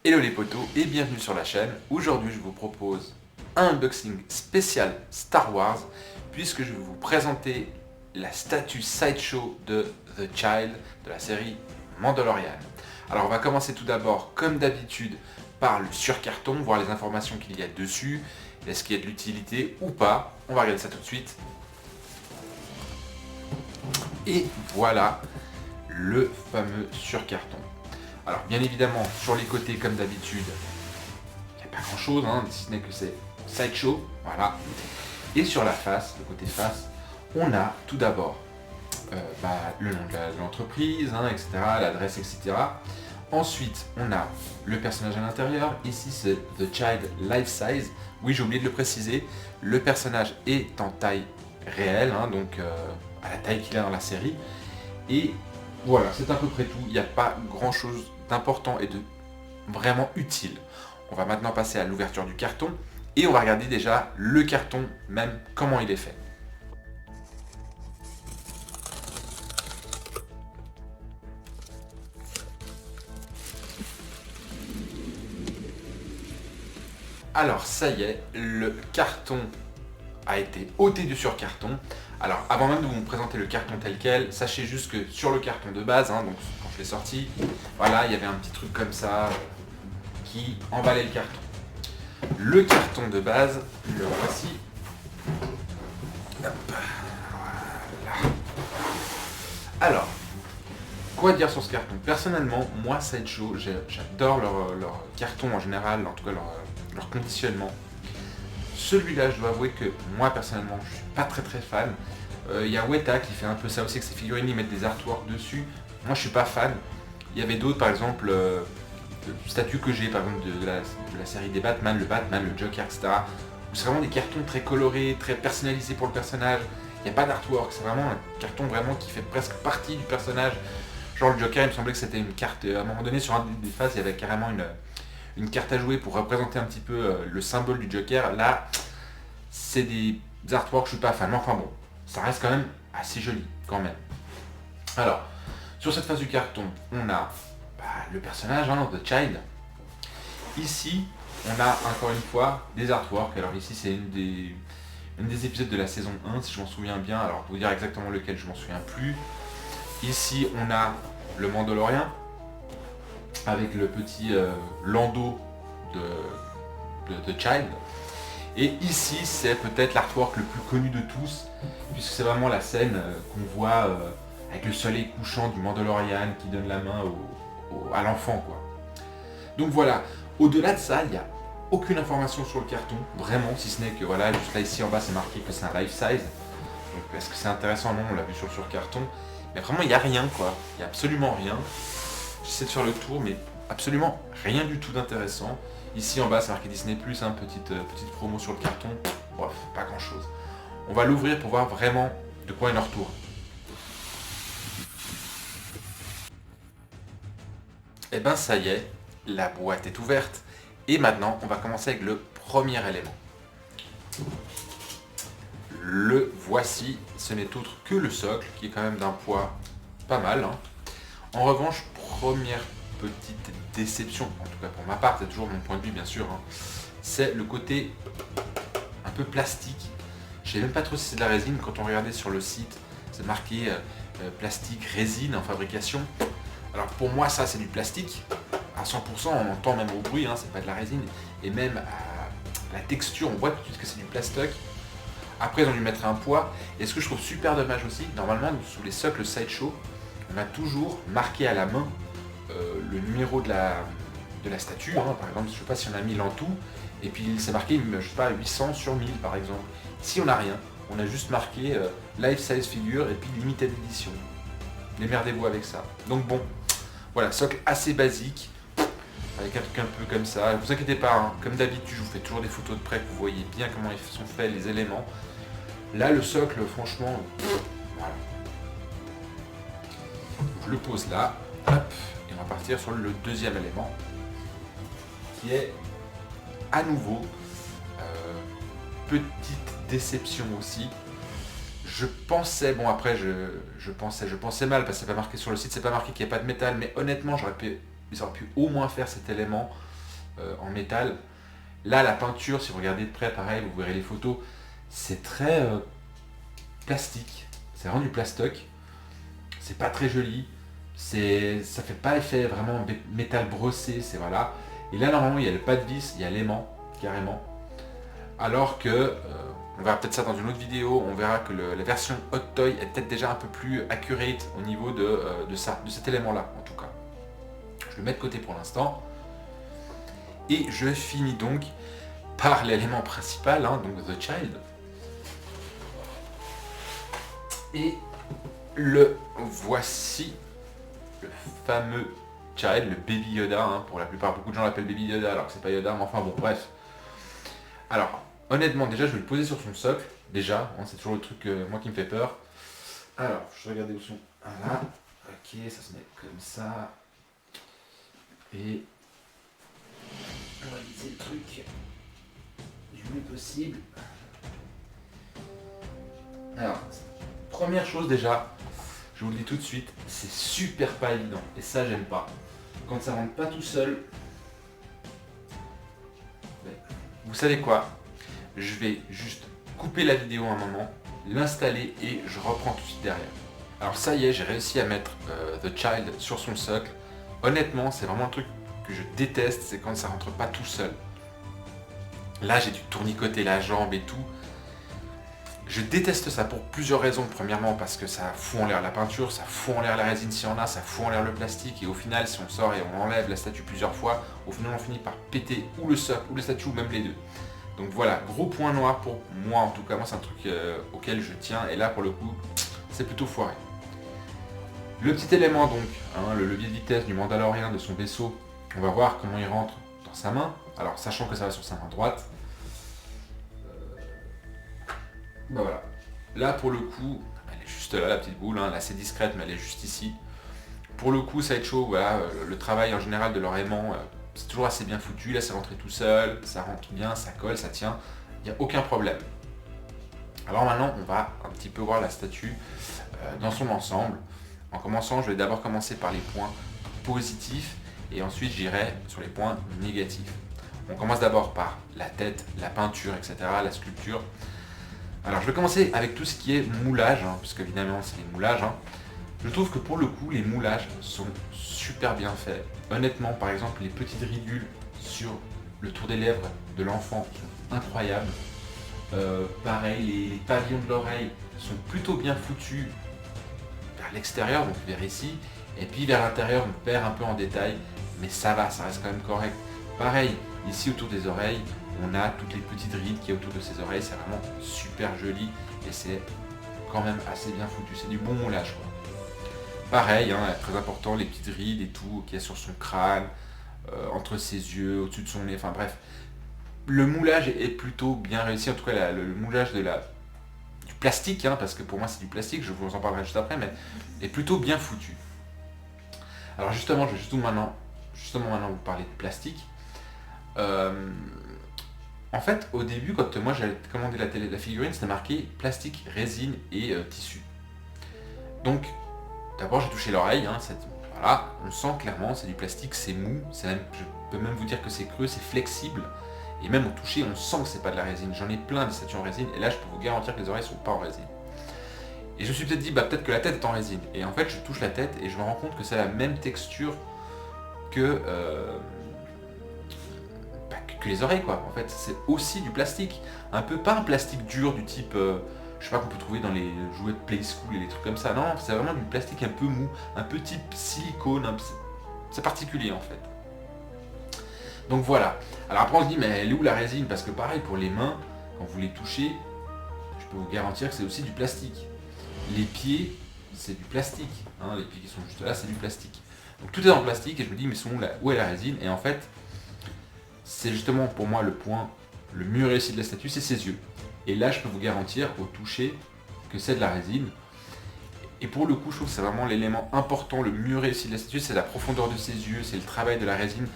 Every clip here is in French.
Hello les potos et bienvenue sur la chaîne. Aujourd'hui je vous propose un unboxing spécial Star Wars puisque je vais vous présenter la statue Sideshow de The Child de la série Mandalorian. Alors on va commencer tout d'abord comme d'habitude par le surcarton, voir les informations qu'il y a dessus, est-ce qu'il y a de l'utilité ou pas. On va regarder ça tout de suite. Et voilà le fameux surcarton. Alors bien évidemment sur les côtés comme d'habitude, il n'y a pas grand chose, si ce n'est que c'est Sideshow, voilà. Et sur la face, le côté face, on a tout d'abord le nom de l'entreprise, etc., l'adresse, etc. Ensuite, on a le personnage à l'intérieur. Ici, c'est The Child Life Size. Oui, j'ai oublié de le préciser. Le personnage est en taille réelle, donc à la taille qu'il a dans la série. Et voilà, c'est à peu près tout. Il n'y a pas grand chose d'important et de vraiment utile. On va maintenant passer à l'ouverture du carton et on va regarder déjà le carton même, comment il est fait. Alors ça y est, le carton a été ôté du surcarton. Alors avant même de vous présenter le carton tel quel, sachez juste que sur le carton de base, donc quand je l'ai sorti, voilà, il y avait un petit truc comme ça qui emballait le carton. Le carton de base, le voici. Hop, voilà. Alors, quoi dire sur ce carton? Personnellement, moi Sideshow, j'adore leur carton en général, en tout cas leur conditionnement. Celui-là, je dois avouer que moi personnellement, je suis pas très fan. Il y a Weta qui fait un peu ça aussi, que ses figurines, ils mettent des artworks dessus. Moi, je suis pas fan. Il y avait d'autres, par exemple, statues que j'ai, par exemple, de la série des Batman, le Joker, etc. C'est vraiment des cartons très colorés, très personnalisés pour le personnage. Il n'y a pas d'artwork, c'est vraiment un carton vraiment qui fait presque partie du personnage. Genre le Joker, il me semblait que c'était une carte, à un moment donné, sur un des phases, il y avait carrément une carte à jouer pour représenter un petit peu le symbole du Joker. Là, c'est des artworks, je suis pas fan, mais enfin bon, ça reste quand même assez joli, quand même. Alors, sur cette face du carton, on a le personnage, The Child. Ici, on a encore une fois des artworks. Alors ici, c'est une des épisodes de la saison 1, si je m'en souviens bien. Alors, pour vous dire exactement lequel, je m'en souviens plus. Ici, on a le Mandalorian, avec le petit landau de The Child. Et ici, c'est peut-être l'artwork le plus connu de tous, puisque c'est vraiment la scène qu'on voit avec le soleil couchant du Mandalorian qui donne la main à l'enfant, quoi. Donc voilà, au-delà de ça, il n'y a aucune information sur le carton, vraiment, si ce n'est que voilà, juste là ici en bas c'est marqué que c'est un life size. Donc est-ce que c'est intéressant? Non, on l'a vu sur le carton. Mais vraiment il n'y a rien, quoi. Il n'y a absolument rien. J'essaie de faire le tour, mais absolument rien du tout d'intéressant. Ici en bas c'est marqué Disney+, petite promo sur le carton. Bref, pas grand chose. On va l'ouvrir pour voir vraiment de quoi il en retourne. Et ben ça y est, la boîte est ouverte. Et maintenant, on va commencer avec le premier élément. Le voici, ce n'est autre que le socle, qui est quand même d'un poids pas mal. En revanche, première petite déception, en tout cas pour ma part, c'est toujours mon point de vue bien sûr, c'est le côté un peu plastique. Je ne sais même pas trop si c'est de la résine, quand on regardait sur le site, c'est marqué plastique, résine en fabrication. Alors pour moi ça c'est du plastique, à 100%, on entend même au bruit, c'est pas de la résine, et même à la texture, on voit tout de suite que c'est du plastoc. Après ils ont dû mettre un poids, et ce que je trouve super dommage aussi, normalement sous les socles Sideshow, on a toujours marqué à la main le numéro de la statue, par exemple, je sais pas si on a 1000 en tout, et puis c'est marqué, je sais pas, 800 sur 1000 par exemple. Ici on n'a rien, on a juste marqué Life Size Figure et puis Limited Edition. Démerdez-vous avec ça. Donc bon, voilà, socle assez basique, avec un truc un peu comme ça. Ne vous inquiétez pas, comme d'habitude, je vous fais toujours des photos de près, que vous voyez bien comment ils sont faits les éléments. Là, le socle, franchement, voilà. Je le pose là, hop, et on va partir sur le deuxième élément, qui est à nouveau petite déception aussi. Je pensais, bon après je pensais mal parce que c'est pas marqué sur le site, c'est pas marqué qu'il n'y a pas de métal, mais honnêtement ils auraient pu au moins faire cet élément en métal. Là, la peinture, si vous regardez de près, pareil, vous verrez les photos, c'est très plastique. C'est vraiment du plastoc. C'est pas très joli. Ça fait pas effet vraiment métal brossé, c'est voilà. Et là, normalement, il y a le pas de vis, il y a l'aimant, carrément. Alors que, on verra peut-être ça dans une autre vidéo, on verra que la version Hot Toy est peut-être déjà un peu plus accurate au niveau de cet élément-là, en tout cas. Je le mets de côté pour l'instant. Et je finis donc par l'élément principal, hein, donc The Child. Et le voici, le fameux Child, le Baby Yoda, hein, pour la plupart, beaucoup de gens l'appellent Baby Yoda alors que c'est pas Yoda, mais enfin bon, bref. Alors, honnêtement, déjà je vais le poser sur son socle, déjà, hein, c'est toujours le truc moi qui me fait peur. Alors, je vais regarder où sont. Voilà, ok, ça se met comme ça. Et on va viser le truc du mieux possible. Alors, première chose déjà, je vous le dis tout de suite, c'est super pas évident. Et ça, j'aime pas. Quand ça rentre pas tout seul, vous savez quoi? Je vais juste couper la vidéo un moment, l'installer et je reprends tout de suite derrière. Alors ça y est, j'ai réussi à mettre The Child sur son socle. Honnêtement, c'est vraiment un truc que je déteste, c'est quand ça rentre pas tout seul. Là, j'ai dû tournicoter la jambe et tout. Je déteste ça pour plusieurs raisons. Premièrement, parce que ça fout en l'air la peinture, ça fout en l'air la résine si on a, ça fout en l'air le plastique. Et au final, si on sort et on enlève la statue plusieurs fois, au final, on finit par péter ou le socle ou la statue ou même les deux. Donc voilà, gros point noir pour moi en tout cas. Moi, c'est un truc auquel je tiens. Et là, pour le coup, c'est plutôt foiré. Le petit élément donc, hein, le levier de vitesse du Mandalorien de son vaisseau, on va voir comment il rentre dans sa main. Alors, sachant que ça va sur sa main droite. Bah voilà. Là, pour le coup, elle est juste là, la petite boule. Hein, là, c'est discrète, mais elle est juste ici. Pour le coup, ça va être chaud. Voilà, le travail en général de leur aimant, c'est toujours assez bien foutu. Là, c'est rentré tout seul. Ça rentre bien, ça colle, ça tient. Il n'y a aucun problème. Alors maintenant, on va un petit peu voir la statue dans son ensemble. En commençant, je vais d'abord commencer par les points positifs et ensuite j'irai sur les points négatifs. On commence d'abord par la tête, la peinture, etc., la sculpture. Alors je vais commencer avec tout ce qui est moulage, hein, puisque évidemment c'est les moulages. Hein. Je trouve que pour le coup, les moulages sont super bien faits. Honnêtement, par exemple, les petites ridules sur le tour des lèvres de l'enfant sont incroyables. Pareil, les pavillons de l'oreille sont plutôt bien foutus vers l'extérieur, donc vers ici, et puis vers l'intérieur, on perd un peu en détail, mais ça va, ça reste quand même correct. Pareil, ici autour des oreilles, on a toutes les petites rides qui est autour de ses oreilles, c'est vraiment super joli, et c'est quand même assez bien foutu, c'est du bon moulage quoi. Pareil, hein, très important, les petites rides et tout qu'il y a sur son crâne, entre ses yeux, au-dessus de son nez, enfin bref. Le moulage est plutôt bien réussi, en tout cas le moulage du plastique, hein, parce que pour moi c'est du plastique, je vous en parlerai juste après, mais est plutôt bien foutu. Alors justement, je vais justement maintenant vous parler de plastique. En fait, au début, quand moi j'avais commandé la figurine, c'était marqué plastique, résine et tissu. Donc, d'abord j'ai touché l'oreille, hein, voilà, on sent clairement, c'est du plastique, c'est mou, je peux même vous dire que c'est creux, c'est flexible. Et même au toucher, on sent que c'est pas de la résine. J'en ai plein des statues en résine, et là je peux vous garantir que les oreilles sont pas en résine. Et je me suis peut-être dit, peut-être que la tête est en résine. Et en fait, je touche la tête et je me rends compte que c'est la même texture que les oreilles, quoi. En fait, c'est aussi du plastique. Un peu, pas un plastique dur du type, je sais pas, qu'on peut trouver dans les jouets de Play School et des trucs comme ça. Non, c'est vraiment du plastique un peu mou, un peu type silicone. C'est particulier en fait. Donc voilà. Alors après on se dit, mais elle est où la résine? Parce que pareil, pour les mains, quand vous les touchez, je peux vous garantir que c'est aussi du plastique. Les pieds, c'est du plastique. Hein, les pieds qui sont juste là, c'est du plastique. Donc tout est en plastique et je me dis, mais où est la résine? Et en fait, c'est justement pour moi le point le mieux réussi de la statue, c'est ses yeux. Et là, je peux vous garantir au toucher que c'est de la résine. Et pour le coup, je trouve que c'est vraiment l'élément important, le mieux réussi de la statue, c'est la profondeur de ses yeux, c'est le travail de la résine.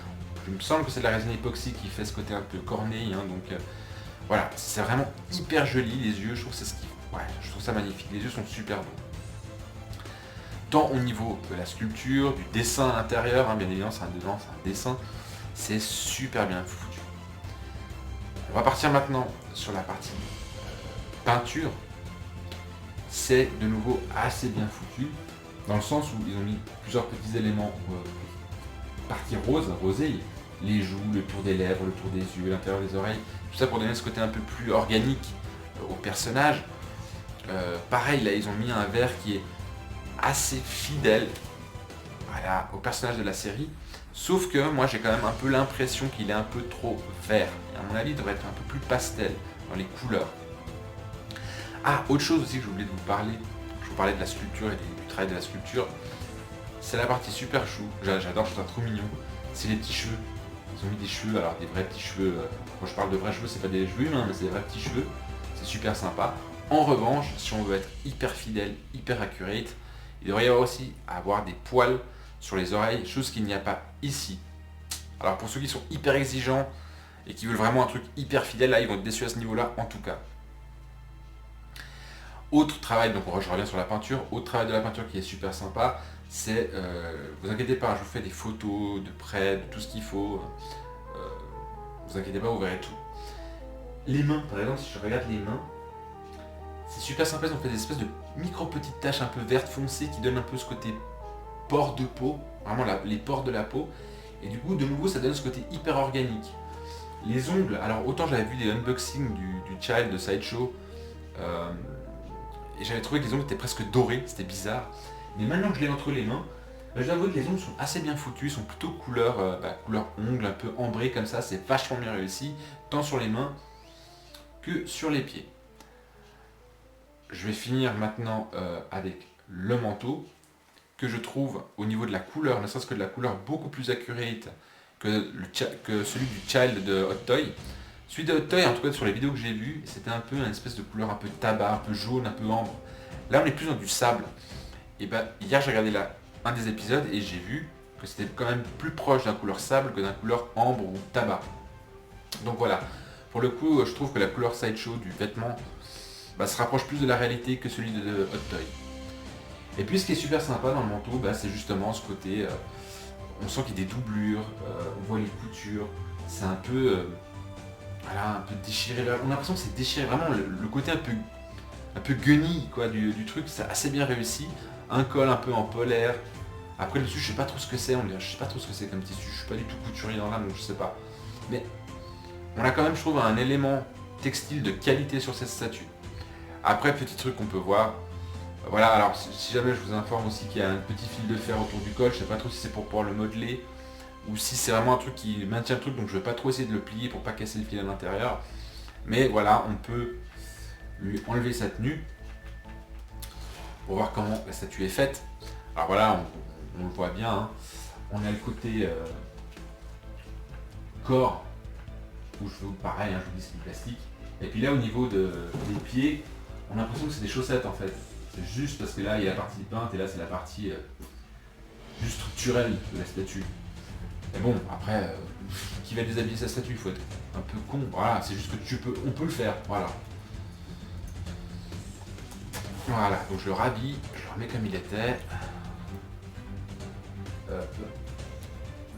Il me semble que c'est de la résine époxy qui fait ce côté un peu corneille, hein, donc voilà, c'est vraiment hyper joli les yeux, je trouve que c'est je trouve ça magnifique, les yeux sont super beaux. Tant au niveau de la sculpture, du dessin à l'intérieur, hein, bien évidemment c'est un dessin, c'est super bien foutu. On va partir maintenant sur la partie peinture. C'est de nouveau assez bien foutu, dans le sens où ils ont mis plusieurs petits éléments, partie rosée, les joues, le tour des lèvres, le tour des yeux, l'intérieur des oreilles, tout ça pour donner ce côté un peu plus organique au personnage. Pareil, là ils ont mis un vert qui est assez fidèle, voilà, au personnage de la série, sauf que moi j'ai quand même un peu l'impression qu'il est un peu trop vert, et à mon avis il devrait être un peu plus pastel dans les couleurs. Ah, autre chose aussi que j'ai oublié de vous parler, je vous parlais de la sculpture et du travail de la sculpture, c'est la partie super chou, j'adore, je trouve ça trop mignon, c'est les petits cheveux. Ils ont mis des cheveux, alors des vrais petits cheveux, quand je parle de vrais cheveux, c'est pas des cheveux humains, mais c'est des vrais petits cheveux, c'est super sympa. En revanche, si on veut être hyper fidèle, hyper accurate, il devrait y avoir aussi avoir des poils sur les oreilles, chose qu'il n'y a pas ici. Alors pour ceux qui sont hyper exigeants et qui veulent vraiment un truc hyper fidèle, là ils vont être déçus à ce niveau-là en tout cas. Autre travail, donc je reviens sur la peinture, autre travail de la peinture qui est super sympa, c'est, vous inquiétez pas, je vous fais des photos de près, de tout ce qu'il faut, vous inquiétez pas, vous verrez tout. Les mains, par exemple, si je regarde les mains, c'est super sympa, ils ont fait des espèces de micro petites taches un peu vertes foncées qui donnent un peu ce côté pores de peau, vraiment les pores de la peau, et du coup de nouveau ça donne ce côté hyper organique. Les ongles, alors autant j'avais vu des unboxings du Child de Sideshow, et j'avais trouvé que les ongles étaient presque dorés, c'était bizarre, mais maintenant que je l'ai entre les mains, je dois avouer que les ongles sont assez bien foutus, ils sont plutôt couleur ongles, un peu ambré comme ça, c'est vachement bien réussi, tant sur les mains que sur les pieds. Je vais finir maintenant avec le manteau, que je trouve au niveau de la couleur, ne serait-ce que de la couleur beaucoup plus accurate que celui du Child de Hot Toy. Celui de Hot Toy, en tout cas sur les vidéos que j'ai vues, c'était un peu une espèce de couleur un peu tabac, un peu jaune, un peu ambre. Là on est plus dans du sable. Et bah hier j'ai regardé un des épisodes et j'ai vu que c'était quand même plus proche d'un couleur sable que d'un couleur ambre ou tabac. Donc voilà, pour le coup je trouve que la couleur Sideshow du vêtement se rapproche plus de la réalité que celui de Hot Toy. Et puis ce qui est super sympa dans le manteau, c'est justement ce côté, on sent qu'il y a des doublures, on voit les coutures, c'est un peu, un peu déchiré, on a l'impression que c'est déchiré, vraiment le côté un peu guenille quoi, du truc, c'est assez bien réussi, un col un peu en polaire, après dessus je sais pas trop ce que c'est, je sais pas trop ce que c'est comme tissu, je suis pas du tout couturier dans l'âme donc je sais pas, mais on a quand même je trouve un élément textile de qualité sur cette statue. Après, petit truc qu'on peut voir, voilà, alors si jamais je vous informe aussi qu'il y a un petit fil de fer autour du col, je sais pas trop si c'est pour pouvoir le modeler, ou si c'est vraiment un truc qui maintient le truc, donc je vais pas trop essayer de le plier pour pas casser le fil à l'intérieur. Mais voilà, on peut lui enlever sa tenue, pour voir comment la statue est faite. Alors voilà, on le voit bien, hein. On a le côté corps, où je vous pareil, je vous dis c'est du plastique. Et puis là au niveau des pieds, on a l'impression que c'est des chaussettes en fait. C'est juste parce que là il y a la partie peinte et là c'est la partie plus structurelle de la statue. Mais bon, après, qui va déshabiller sa statue, il faut être un peu con. Voilà, c'est juste que on peut le faire, voilà. Voilà, donc je le rhabille, je le remets comme il était. Hop.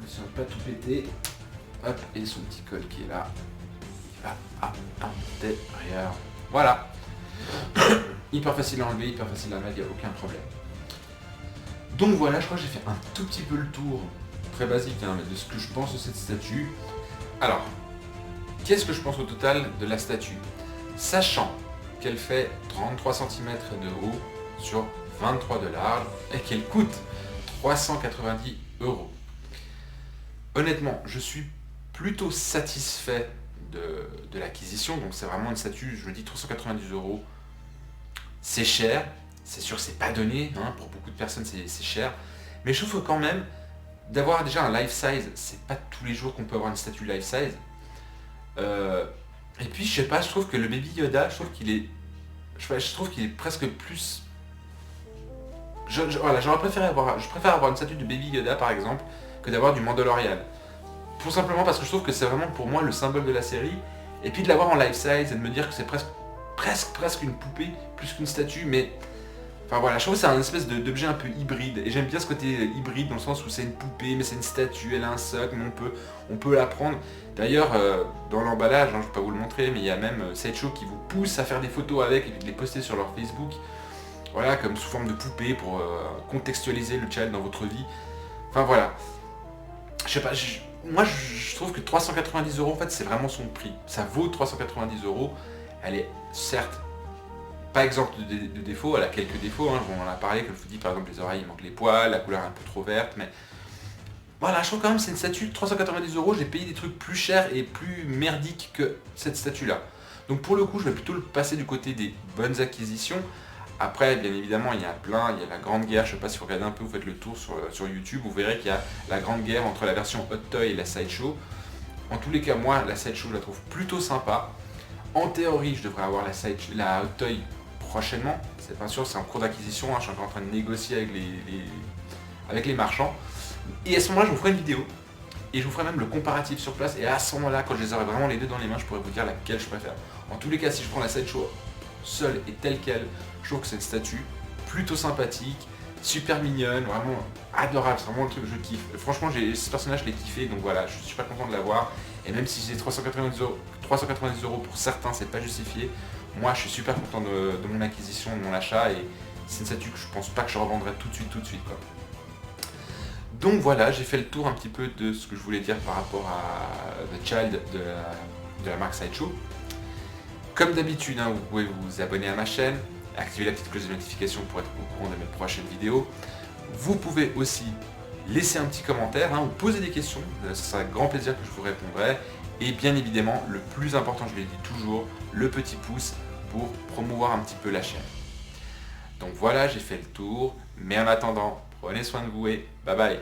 Si on ne pas tout péter. Hop, et son petit col qui est là. Il va à l'intérieur. Voilà. Hyper facile à enlever, hyper facile à mettre, il n'y a aucun problème. Donc voilà, je crois que j'ai fait un tout petit peu le tour, très basique, mais de ce que je pense de cette statue. Alors, qu'est-ce que je pense au total de la statue? Sachant qu'elle fait 33 cm de haut sur 23 de large et qu'elle coûte 390 €. Honnêtement, je suis plutôt satisfait de l'acquisition, donc c'est vraiment une statue, je me dis 390 €. C'est cher, c'est sûr que c'est pas donné, pour beaucoup de personnes c'est cher, mais je trouve que quand même, d'avoir déjà un life size, c'est pas tous les jours qu'on peut avoir une statue life size. Et puis je sais pas, je trouve que le Baby Yoda, je trouve qu'il est presque plus... Voilà, je préfère avoir une statue de Baby Yoda par exemple, que d'avoir du Mandalorian. Tout simplement parce que je trouve que c'est vraiment pour moi le symbole de la série, et puis de l'avoir en life size et de me dire que c'est presque une poupée plus qu'une statue, mais Enfin voilà, je trouve que c'est un espèce d'objet un peu hybride. Et j'aime bien ce côté hybride dans le sens où c'est une poupée, mais c'est une statue, elle a un socle, mais on peut la prendre. D'ailleurs, dans l'emballage, hein, je ne vais pas vous le montrer, mais il y a même Sideshow qui vous pousse à faire des photos avec et de les poster sur leur Facebook. Voilà, comme sous forme de poupée pour contextualiser le child dans votre vie. Enfin voilà. Je sais pas, moi je trouve que 390 euros en fait c'est vraiment son prix. Ça vaut 390 euros. Elle est certes pas exempte de défauts, elle a quelques défauts, hein. On en a parlé, comme je vous dis, par exemple les oreilles il manque les poils, la couleur est un peu trop verte, mais voilà, je trouve quand même que c'est une statue de 390 euros, j'ai payé des trucs plus chers et plus merdiques que cette statue là. Donc pour le coup je vais plutôt le passer du côté des bonnes acquisitions. Après, bien évidemment, il y a plein, il y a la grande guerre, je sais pas si vous regardez un peu, vous faites le tour sur YouTube, vous verrez qu'il y a la grande guerre entre la version Hot Toy et la Sideshow. En tous les cas, moi, la Sideshow, je la trouve plutôt sympa. En théorie, je devrais avoir la Hot Toy prochainement. C'est pas sûr, c'est en cours d'acquisition, hein, je suis encore en train de négocier avec les marchands. Et à ce moment-là, je vous ferai une vidéo. Et je vous ferai même le comparatif sur place. Et à ce moment-là, quand je les aurai vraiment les deux dans les mains, je pourrai vous dire laquelle je préfère. En tous les cas, si je prends la Sideshow seule et telle qu'elle, je trouve que c'est une statue plutôt sympathique, super mignonne, vraiment adorable, c'est vraiment le truc que je kiffe. Franchement, ce personnage, je l'ai kiffé, donc voilà, je suis super content de l'avoir. Et même si j'ai 390 euros pour certains, c'est pas justifié, moi je suis super content de mon acquisition, de mon achat, et c'est une statue que je pense pas que je revendrai tout de suite quoi. Donc voilà, j'ai fait le tour un petit peu de ce que je voulais dire par rapport à The Child de la marque Sideshow. Comme d'habitude, hein, vous pouvez vous abonner à ma chaîne, activer la petite cloche de notification pour être au courant de mes prochaines vidéos. Vous pouvez aussi laisser un petit commentaire, hein, ou poser des questions, ce sera avec grand plaisir que je vous répondrai. Et bien évidemment, le plus important, je le dis toujours, le petit pouce pour promouvoir un petit peu la chaîne. Donc voilà, j'ai fait le tour, mais en attendant, prenez soin de vous et bye bye.